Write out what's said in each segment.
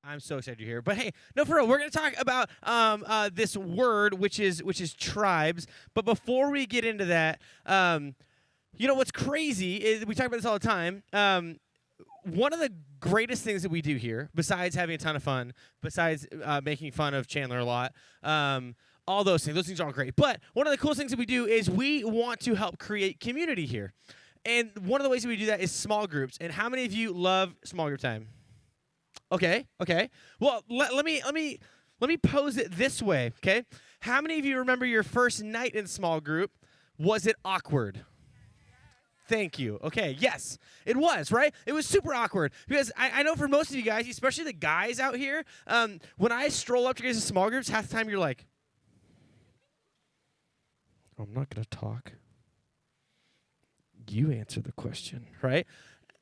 I'm so excited you're here. But hey, no, for real, we're going to talk about this word, which is tribes. But before we get into that, you know what's crazy is we talk about this all the time. One of the greatest things that we do here, besides having a ton of fun, besides making fun of Chandler a lot, all those things are all great. But one of the coolest things that we do is we want to help create community here. And one of the ways that we do that is small groups. And how many of you love small group time? Okay. Well, let me pose it this way, okay? How many of you remember your first night in small group? Was it awkward? Thank you. Okay, yes, it was, right? It was super awkward because I know for most of you guys, especially the guys out here, when I stroll up to guys in small groups, half the time you're like, I'm not going to talk. You answer the question, right?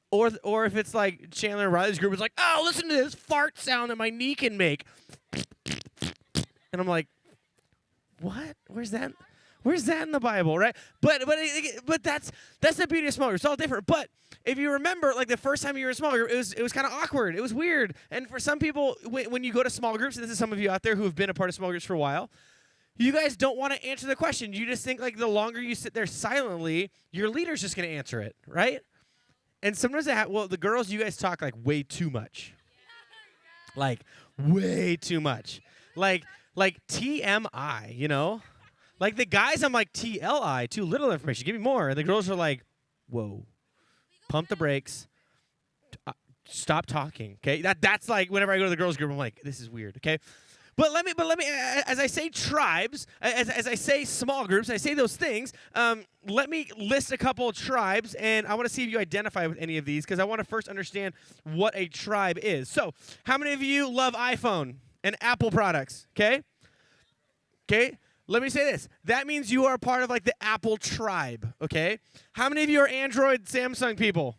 Or if it's like Chandler and Riley's group, it's like, oh, listen to this fart sound that my knee can make. And I'm like, what? Where's that? Where's that in the Bible, right? But that's the beauty of small groups. It's all different. But if you remember, like the first time you were in small group, it was kind of awkward. It was weird. And for some people, when you go to small groups, and this is some of you out there who have been a part of small groups for a while, you guys don't want to answer the question. You just think like the longer you sit there silently, your leader's just going to answer it, right? And sometimes the girls, you guys talk like way too much. Like way too much. Like TMI, you know? Like the guys, I'm like TLI, too little information. Give me more. And the girls are like, whoa, pump the brakes. Stop talking. Okay, that's like whenever I go to the girls group, I'm like, this is weird. Okay, but let me, as I say tribes, as I say small groups, I say those things. Let me list a couple of tribes, and I want to see if you identify with any of these because I want to first understand what a tribe is. So, how many of you love iPhone and Apple products? Okay. Let me say this. That means you are part of like the Apple tribe, okay? How many of you are Android, Samsung people?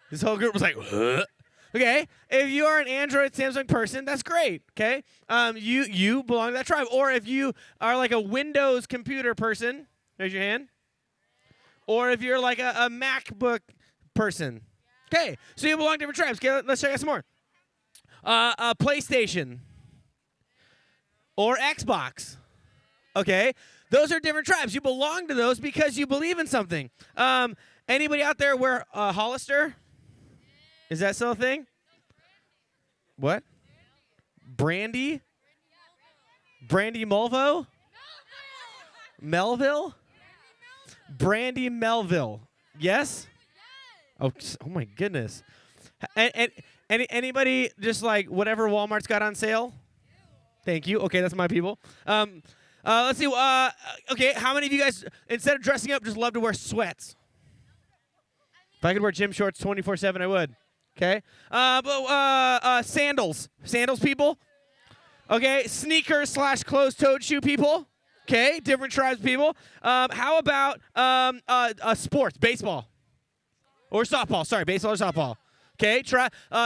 This whole group was like, huh? Okay, if you are an Android, Samsung person, that's great, okay? You belong to that tribe. Or if you are like a Windows computer person, raise your hand. Or if you're like a MacBook person. Okay, so you belong to different tribes. Okay, let's check out some more. PlayStation. Or Xbox, okay? Those are different tribes. You belong to those because you believe in something. Anybody out there wear Hollister? Is that still a thing? What? Brandy? Brandy Mulvo? Melville? Brandy Melville. Yes? Oh my goodness. And anybody just like whatever Walmart's got on sale? Thank you. Okay, that's my people. Let's see. Okay, how many of you guys, instead of dressing up, just love to wear sweats? If I could wear gym shorts 24/7, I would. Okay. Sandals. Sandals people. Okay. Sneakers / closed-toed shoe people. Okay. Different tribes of people. How about sports? Baseball. Or softball. Sorry, baseball or softball. Okay.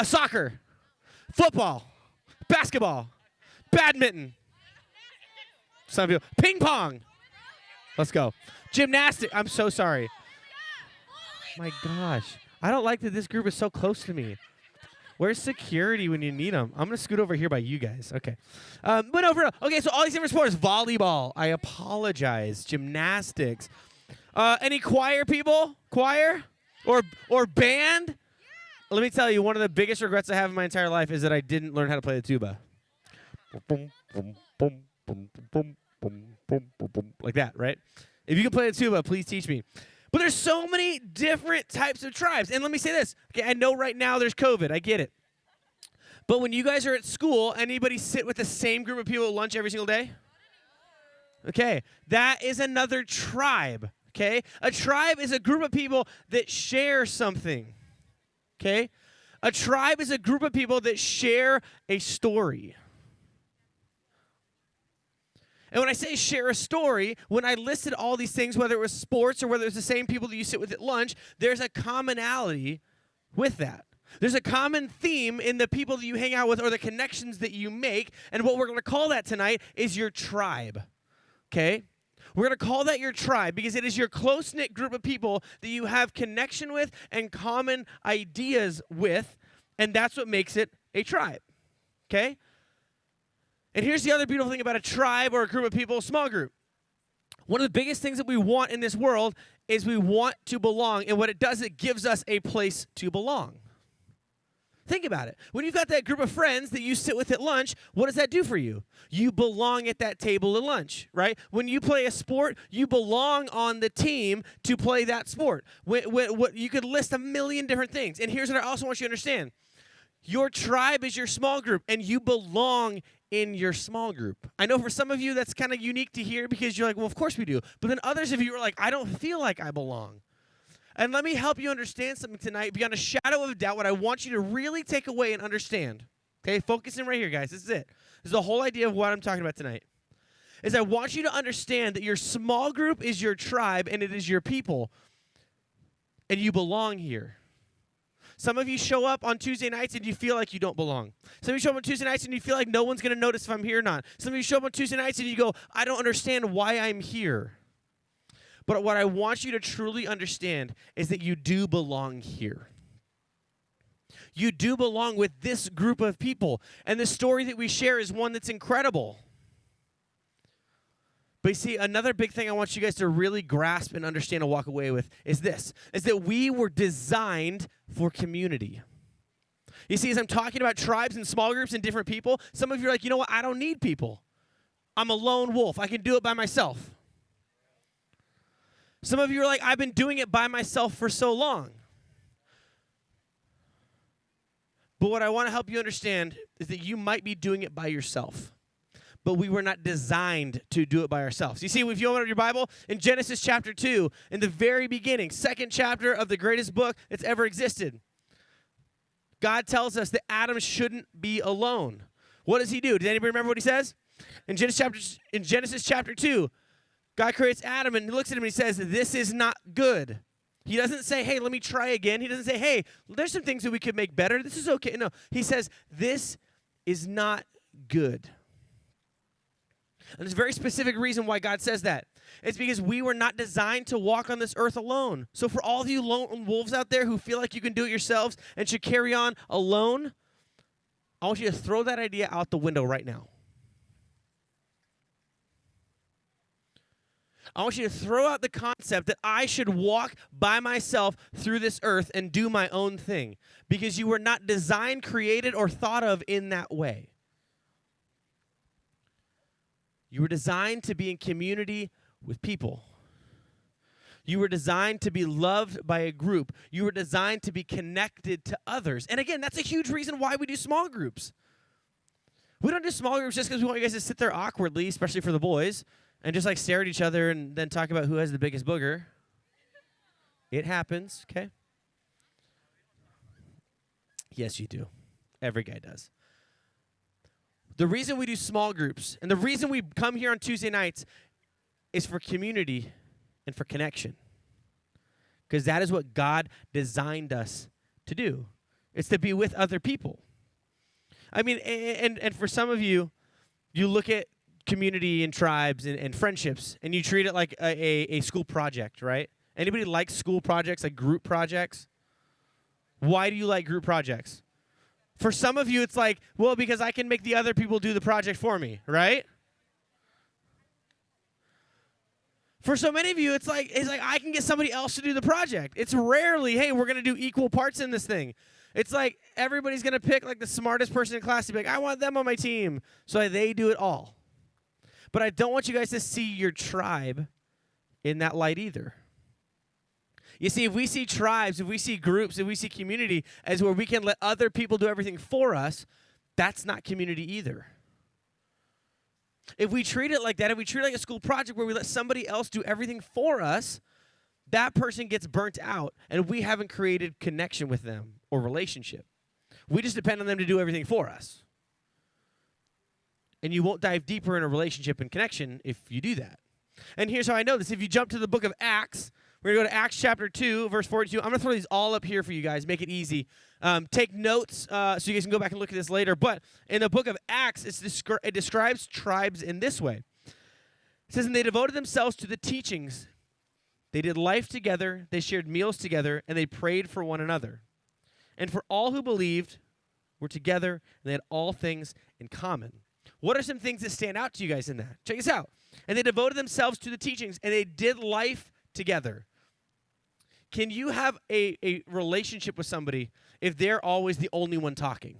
Soccer. Football. Basketball. Badminton. Some people. Ping pong. Let's go. Gymnastics. I'm so sorry. My gosh. I don't like that this group is so close to me. Where's security when you need them? I'm going to scoot over here by you guys. Okay. But over. Okay, so all these different sports. Volleyball. I apologize. Gymnastics. Any choir people? Choir? Or band? Let me tell you, one of the biggest regrets I have in my entire life is that I didn't learn how to play the tuba. Like that, right? If you can play the tuba, please teach me. But there's so many different types of tribes. And let me say this. Okay, I know right now there's COVID. I get it. But when you guys are at school, anybody sit with the same group of people at lunch every single day? Okay, that is another tribe. Okay? A tribe is a group of people that share something. Okay? A tribe is a group of people that share a story. And when I say share a story, when I listed all these things, whether it was sports or whether it was the same people that you sit with at lunch, there's a commonality with that. There's a common theme in the people that you hang out with or the connections that you make. And what we're going to call that tonight is your tribe. Okay? We're going to call that your tribe because it is your close-knit group of people that you have connection with and common ideas with, and that's what makes it a tribe, okay? And here's the other beautiful thing about a tribe or a group of people, a small group. One of the biggest things that we want in this world is we want to belong, and what it does, it gives us a place to belong. Think about it. When you've got that group of friends that you sit with at lunch, what does that do for you? You belong at that table at lunch, right? When you play a sport, you belong on the team to play that sport. You could list a million different things. And here's what I also want you to understand. Your tribe is your small group, and you belong in your small group. I know for some of you that's kind of unique to hear because you're like, well, of course we do. But then others of you are like, I don't feel like I belong. And let me help you understand something tonight. Beyond a shadow of a doubt, what I want you to really take away and understand, okay, focus in right here, guys. This is it. This is the whole idea of what I'm talking about tonight. Is I want you to understand that your small group is your tribe and it is your people. And you belong here. Some of you show up on Tuesday nights and you feel like you don't belong. Some of you show up on Tuesday nights and you feel like no one's going to notice if I'm here or not. Some of you show up on Tuesday nights and you go, I don't understand why I'm here. But what I want you to truly understand is that you do belong here. You do belong with this group of people. And the story that we share is one that's incredible. But you see, another big thing I want you guys to really grasp and understand and walk away with is this, is that we were designed for community. You see, as I'm talking about tribes and small groups and different people, some of you are like, you know what, I don't need people. I'm a lone wolf. I can do it by myself. Some of you are like, I've been doing it by myself for so long. But what I want to help you understand is that you might be doing it by yourself. But we were not designed to do it by ourselves. You see, if you open up your Bible, in Genesis chapter 2, in the very beginning, second chapter of the greatest book that's ever existed, God tells us that Adam shouldn't be alone. What does he do? Does anybody remember what he says? In Genesis chapter 2, God creates Adam and he looks at him and he says, this is not good. He doesn't say, hey, let me try again. He doesn't say, hey, there's some things that we could make better. This is okay. No, he says, this is not good. And there's a very specific reason why God says that. It's because we were not designed to walk on this earth alone. So for all of you lone wolves out there who feel like you can do it yourselves and should carry on alone, I want you to throw that idea out the window right now. I want you to throw out the concept that I should walk by myself through this earth and do my own thing, because you were not designed, created, or thought of in that way. You were designed to be in community with people. You were designed to be loved by a group. You were designed to be connected to others. And again, that's a huge reason why we do small groups. We don't do small groups just because we want you guys to sit there awkwardly, especially for the boys, and just like stare at each other and then talk about who has the biggest booger. It happens, okay? Yes, you do. Every guy does. The reason we do small groups and the reason we come here on Tuesday nights is for community and for connection. Because that is what God designed us to do. It's to be with other people. I mean, and for some of you, you look at community and tribes and friendships, and you treat it like a school project, right? Anybody like school projects, like group projects? Why do you like group projects? For some of you, it's like, well, because I can make the other people do the project for me, right? For so many of you, it's like I can get somebody else to do the project. It's rarely, hey, we're going to do equal parts in this thing. It's like everybody's going to pick like the smartest person in class to be like, I want them on my team, so they do it all. But I don't want you guys to see your tribe in that light either. You see, if we see tribes, if we see groups, if we see community as where we can let other people do everything for us, that's not community either. If we treat it like that, if we treat it like a school project where we let somebody else do everything for us, that person gets burnt out, and we haven't created connection with them or relationship. We just depend on them to do everything for us. And you won't dive deeper in a relationship and connection if you do that. And here's how I know this. If you jump to the book of Acts, we're going to go to Acts chapter 2, verse 42. I'm going to throw these all up here for you guys, make it easy. Take notes so you guys can go back and look at this later. But in the book of Acts, it describes tribes in this way. It says, and they devoted themselves to the teachings. They did life together, they shared meals together, and they prayed for one another. And for all who believed were together, and they had all things in common. What are some things that stand out to you guys in that? Check this out. And they devoted themselves to the teachings, and they did life together. Can you have a relationship with somebody if they're always the only one talking?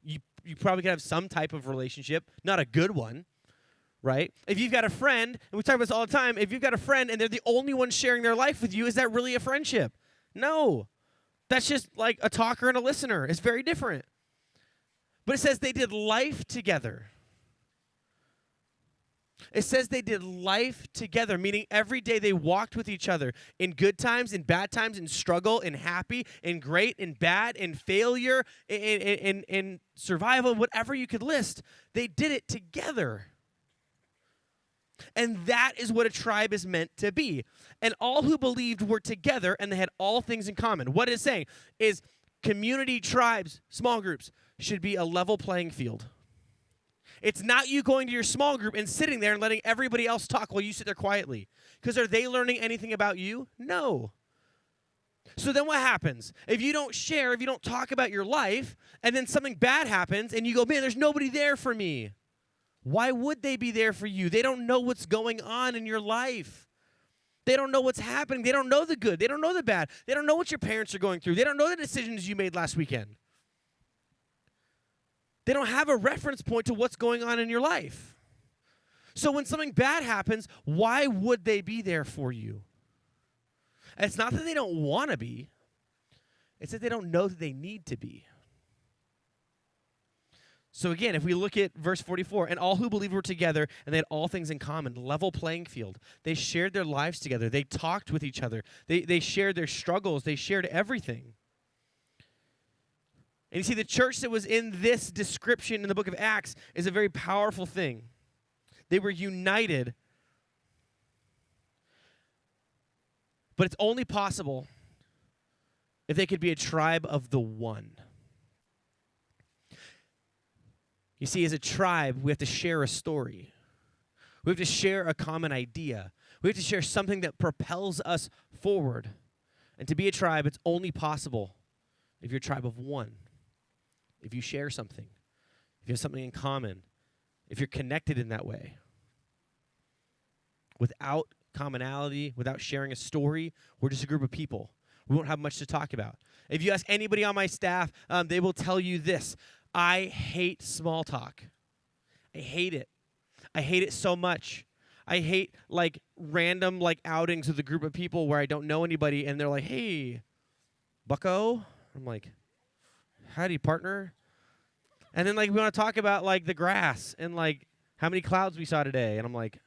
You probably could have some type of relationship, not a good one, right? If you've got a friend, and we talk about this all the time, if you've got a friend and they're the only one sharing their life with you, is that really a friendship? No. That's just like a talker and a listener. It's very different. But it says they did life together. It says they did life together, meaning every day they walked with each other in good times, in bad times, in struggle, in happy, in great, in bad, in failure, in survival, whatever you could list. They did it together. And that is what a tribe is meant to be. And all who believed were together, and they had all things in common. What it's saying is community, tribes, small groups should be a level playing field. It's not you going to your small group and sitting there and letting everybody else talk while you sit there quietly. Because are they learning anything about you? No. So then what happens? If you don't share, if you don't talk about your life, and then something bad happens, and you go, man, there's nobody there for me. Why would they be there for you? They don't know what's going on in your life. They don't know what's happening. They don't know the good. They don't know the bad. They don't know what your parents are going through. They don't know the decisions you made last weekend. They don't have a reference point to what's going on in your life. So when something bad happens, why would they be there for you? And it's not that they don't want to be. It's that they don't know that they need to be. So again, if we look at verse 44, and all who believed were together, and they had all things in common, level playing field. They shared their lives together. They talked with each other. They shared their struggles. They shared everything. And you see, the church that was in this description in the book of Acts is a very powerful thing. They were united. But it's only possible if they could be a tribe of the one. You see, as a tribe, we have to share a story. We have to share a common idea. We have to share something that propels us forward. And to be a tribe, it's only possible if you're a tribe of one. If you share something, if you have something in common, if you're connected in that way. Without commonality, without sharing a story, we're just a group of people. We won't have much to talk about. If you ask anybody on my staff, they will tell you this. I hate small talk. I hate it. I hate it so much. I hate random outings with a group of people where I don't know anybody and they're like, hey, bucko. I'm like, howdy, partner. And then we want to talk about the grass and how many clouds we saw today. And I'm like,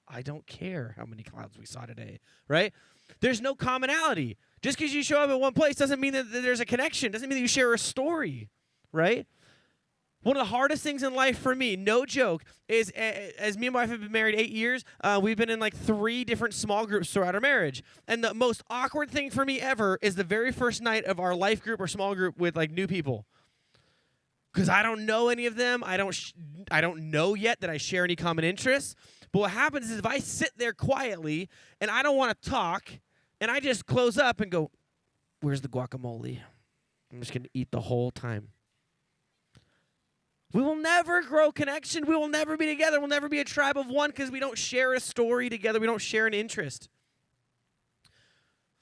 I don't care how many clouds we saw today, right? There's no commonality. Just because you show up at one place doesn't mean that there's a connection. Doesn't mean that you share a story, right? One of the hardest things in life for me, no joke, is as me and my wife have been married 8 years, we've been in 3 different small groups throughout our marriage. And the most awkward thing for me ever is the very first night of our life group or small group with new people. Because I don't know any of them. I don't know yet that I share any common interests. But what happens is if I sit there quietly and I don't want to talk and I just close up and go, where's the guacamole? I'm just going to eat the whole time. We will never grow connection. We will never be together. We'll never be a tribe of one because we don't share a story together. We don't share an interest.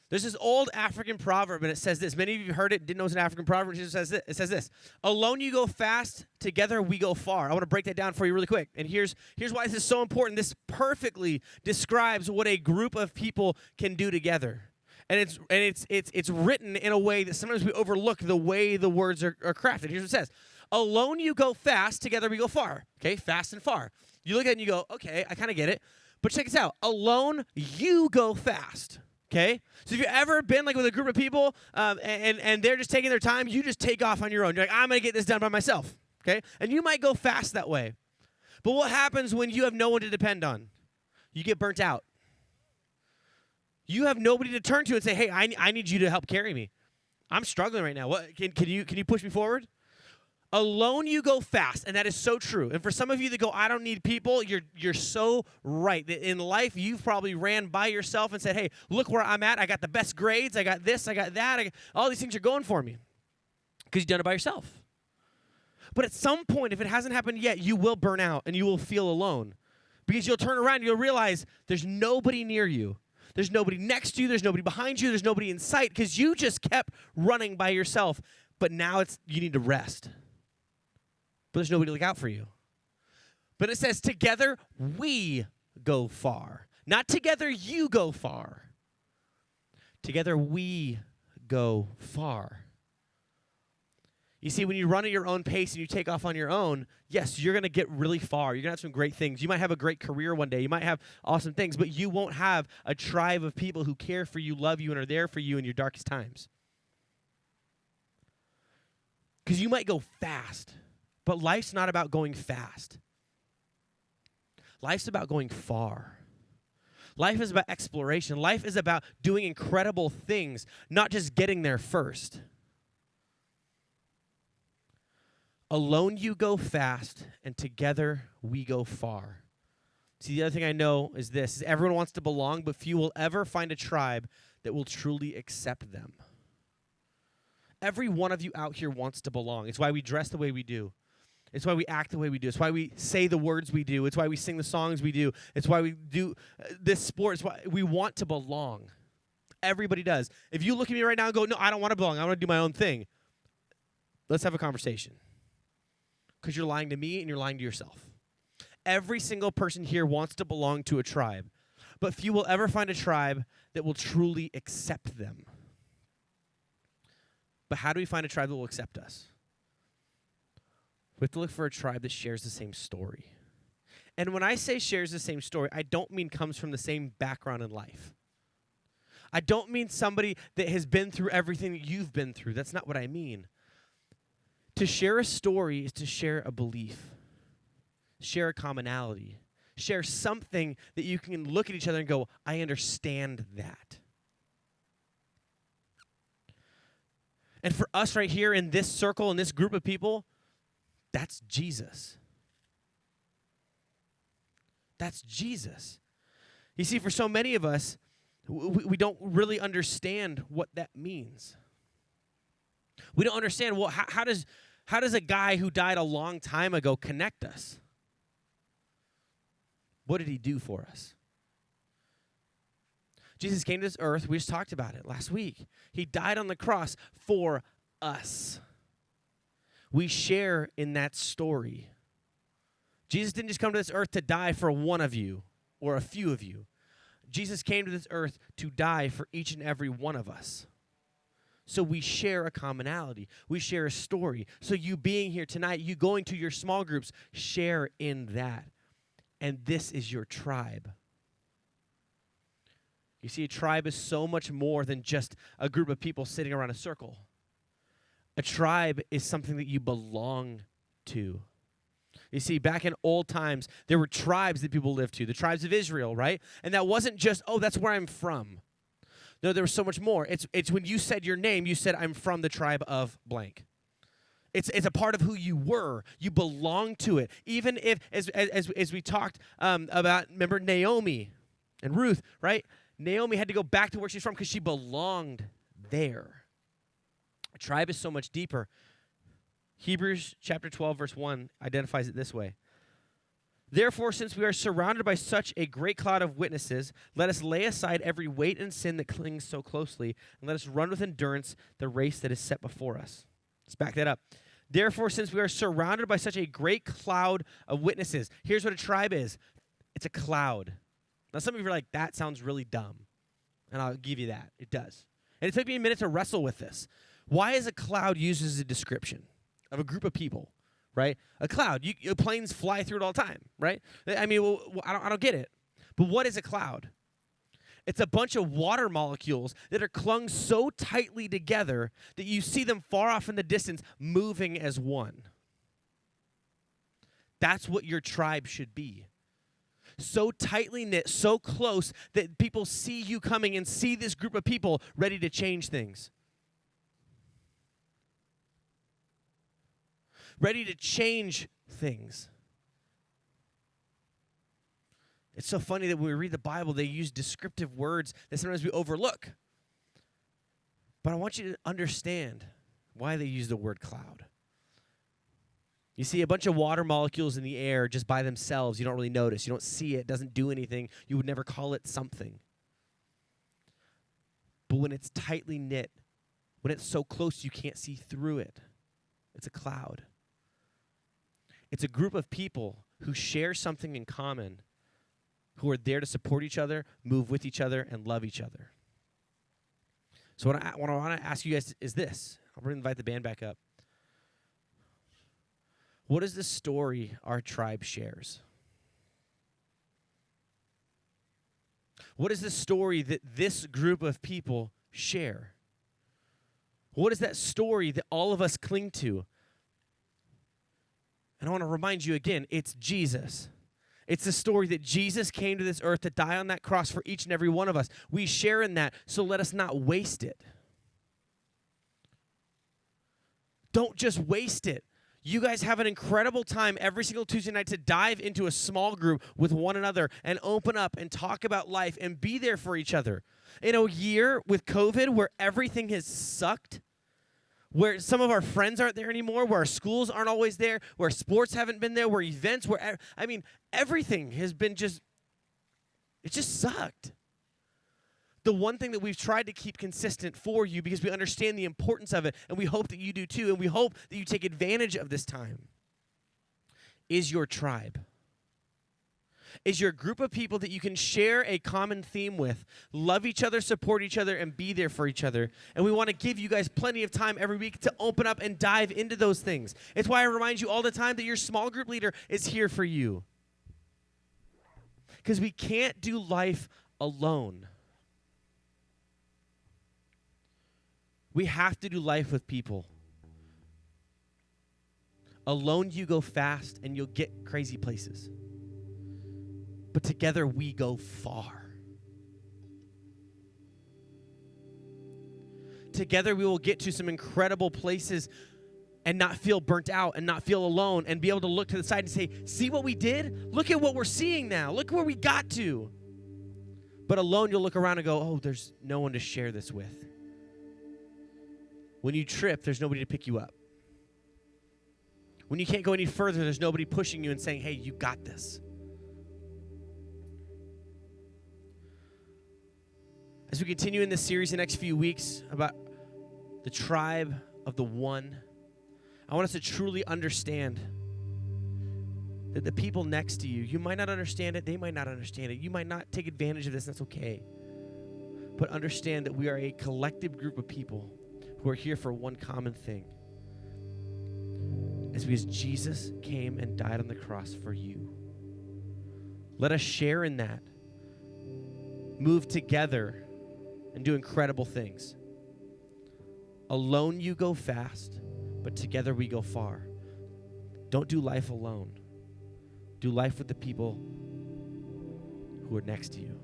There's this old African proverb, and it says this. Many of you heard it, didn't know it's an African proverb. It says this. Alone you go fast, together we go far. I want to break that down for you really quick. And here's why this is so important. This perfectly describes what a group of people can do together. And it's written in a way that sometimes we overlook the way the words are crafted. Here's what it says. Alone you go fast, together we go far. Okay, fast and far. You look at it and you go, okay, I kind of get it. But check this out. Alone you go fast. Okay? So if you've ever been with a group of people and they're just taking their time, you just take off on your own. You're like, I'm going to get this done by myself. Okay? And you might go fast that way. But what happens when you have no one to depend on? You get burnt out. You have nobody to turn to and say, hey, I need you to help carry me. I'm struggling right now. What can you push me forward? Alone you go fast, and that is so true. And for some of you that go, I don't need people, you're so right. In life, you've probably ran by yourself and said, hey, look where I'm at. I got the best grades. I got this. I got that. All these things are going for me because you've done it by yourself. But at some point, if it hasn't happened yet, you will burn out and you will feel alone because you'll turn around and you'll realize there's nobody near you. There's nobody next to you. There's nobody behind you. There's nobody in sight because you just kept running by yourself. But now you need to rest. But there's nobody to look out for you. But it says, together we go far. Not together you go far. Together we go far. You see, when you run at your own pace and you take off on your own, yes, you're going to get really far. You're going to have some great things. You might have a great career one day. You might have awesome things, but you won't have a tribe of people who care for you, love you, and are there for you in your darkest times. Because you might go fast. But life's not about going fast. Life's about going far. Life is about exploration. Life is about doing incredible things, not just getting there first. Alone you go fast, and together we go far. See, the other thing I know is this, is everyone wants to belong, but few will ever find a tribe that will truly accept them. Every one of you out here wants to belong. It's why we dress the way we do. It's why we act the way we do. It's why we say the words we do. It's why we sing the songs we do. It's why we do this sport. It's why we want to belong. Everybody does. If you look at me right now and go, no, I don't want to belong. I want to do my own thing. Let's have a conversation. Because you're lying to me and you're lying to yourself. Every single person here wants to belong to a tribe. But few will ever find a tribe that will truly accept them. But how do we find a tribe that will accept us? We have to look for a tribe that shares the same story. And when I say shares the same story, I don't mean comes from the same background in life. I don't mean somebody that has been through everything that you've been through. That's not what I mean. To share a story is to share a belief, share a commonality, share something that you can look at each other and go, I understand that. And for us right here in this circle, in this group of people, that's Jesus. That's Jesus. You see, for so many of us, we don't really understand what that means. We don't understand, well, how does a guy who died a long time ago connect us? What did he do for us? Jesus came to this earth. We just talked about it last week. He died on the cross for us. We share in that story. Jesus didn't just come to this earth to die for one of you or a few of you. Jesus came to this earth to die for each and every one of us. So we share a commonality. We share a story. So you being here tonight, you going to your small groups, share in that. And this is your tribe. You see, a tribe is so much more than just a group of people sitting around a circle. A tribe is something that you belong to. You see, back in old times, there were tribes that people lived to, the tribes of Israel, right? And that wasn't just, oh, that's where I'm from. No, there was so much more. It's when you said your name, you said, I'm from the tribe of blank. It's a part of who you were. You belong to it. Even if, as we talked about, remember Naomi and Ruth, right? Naomi had to go back to where she's from because she belonged there. A tribe is so much deeper. Hebrews chapter 12, verse 1 identifies it this way. Therefore, since we are surrounded by such a great cloud of witnesses, let us lay aside every weight and sin that clings so closely, and let us run with endurance the race that is set before us. Let's back that up. Therefore, since we are surrounded by such a great cloud of witnesses, here's what a tribe is. It's a cloud. Now, some of you are like, that sounds really dumb. And I'll give you that. It does. And it took me a minute to wrestle with this. Why is a cloud used as a description of a group of people, right? A cloud. Planes fly through it all the time, right? I mean, I don't get it. But what is a cloud? It's a bunch of water molecules that are clung so tightly together that you see them far off in the distance moving as one. That's what your tribe should be. So tightly knit, so close that people see you coming and see this group of people ready to change things. ready to change things. It's so funny that when we read the Bible, they use descriptive words that sometimes we overlook. But I want you to understand why they use the word cloud. You see a bunch of water molecules in the air just by themselves. You don't really notice. You don't see it. It doesn't do anything. You would never call it something. But when it's tightly knit, when it's so close you can't see through it, it's a cloud. It's a group of people who share something in common, who are there to support each other, move with each other, and love each other. So what I want to ask you guys is this. I'm going to invite the band back up. What is the story our tribe shares? What is the story that this group of people share? What is that story that all of us cling to? And I want to remind you again, it's Jesus. It's the story that Jesus came to this earth to die on that cross for each and every one of us. We share in that, so let us not waste it. Don't just waste it. You guys have an incredible time every single Tuesday night to dive into a small group with one another and open up and talk about life and be there for each other. In a year with COVID where everything has sucked, where some of our friends aren't there anymore, where our schools aren't always there, where sports haven't been there, where events, everything has been it just sucked. The one thing that we've tried to keep consistent for you, because we understand the importance of it, and we hope that you do too, and we hope that you take advantage of this time, is your tribe. Is your group of people that you can share a common theme with, love each other, support each other, and be there for each other. And we want to give you guys plenty of time every week to open up and dive into those things. It's why I remind you all the time that your small group leader is here for you. Because we can't do life alone. We have to do life with people. Alone you go fast and you'll get crazy places. But together we go far. Together we will get to some incredible places and not feel burnt out and not feel alone and be able to look to the side and say, see what we did? Look at what we're seeing now. Look where we got to. But alone you'll look around and go, oh, there's no one to share this with. When you trip, there's nobody to pick you up. When you can't go any further, there's nobody pushing you and saying, hey, you got this. As we continue in this series the next few weeks about the tribe of the one, I want us to truly understand that the people next to you, you might not understand it, they might not understand it, you might not take advantage of this, that's okay. But understand that we are a collective group of people who are here for one common thing. It's because Jesus came and died on the cross for you. Let us share in that. Move together and do incredible things. Alone you go fast, but together we go far. Don't do life alone. Do life with the people who are next to you.